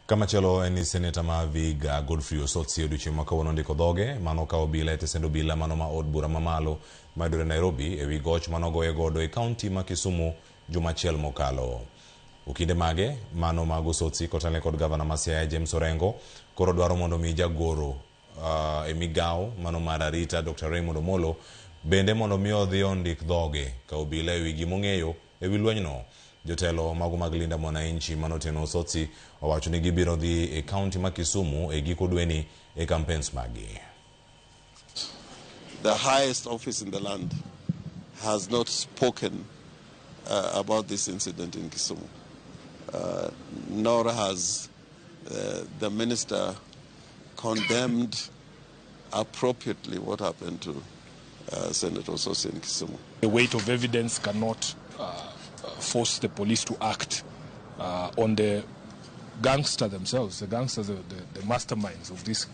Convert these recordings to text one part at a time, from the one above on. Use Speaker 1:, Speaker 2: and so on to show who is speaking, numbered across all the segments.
Speaker 1: Kama chelo eni Seneta Maviga Godfrey Osotsi Kisumu maka ondik dhoge mano ka obila etesendo bila mano ma od bura mamalo madure Nairobi ewi goch mano goye godo e county ma Kisumu jumachiel mokalo. Ukinde mage mano mag Osotsi kotane kod governor ma Siaya James Orengo koro dwaro mondo mi jagoro e migao mano mar arita Dr. Ramogi Omollo bende mondo mi odhi ondik dhoge ka obila ewi gimong'eyo ewi lwenyno. Jotelo mag Linda Mwananchi manoteno Osotsi owacho ni gibiro dhi e county ma Kisumu e giko dweni e campaigns magi.
Speaker 2: The highest office in the land has not spoken about this incident in Kisumu, nor has the minister condemned appropriately what happened to Senator Osotsi in Kisumu.
Speaker 3: The weight of evidence cannot force the police to act on the gangsters themselves, the gangsters, the masterminds of these,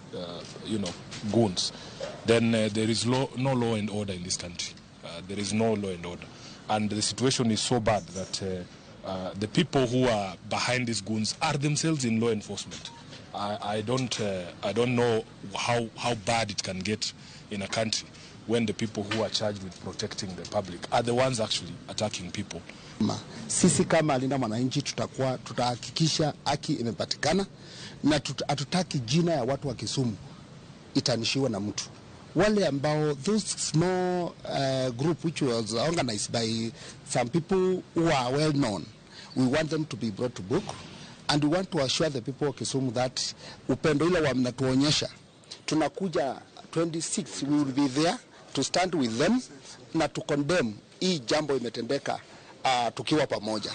Speaker 3: goons. Then there is no law and order in this country. There is no law and order, and the situation is so bad that the people who are behind these goons are themselves in law enforcement. I don't know how bad it can get in a country when the people who are charged with protecting the public are the ones actually attacking people.
Speaker 4: Sisi kama Linda Mwananchi tutahakikisha haki imepatikana na hatutaki jina ya watu wa Kisumu itanishiwa na mtu. Wale ambao those small group which was organized by some people who are well known, we want them to be brought to book, and we want to assure the people of Kisumu that upendo ile wamnatuonyesha tunakuja 26 we will be there to stand with them na to condemn hii jambo imetendeka tukiwa pamoja.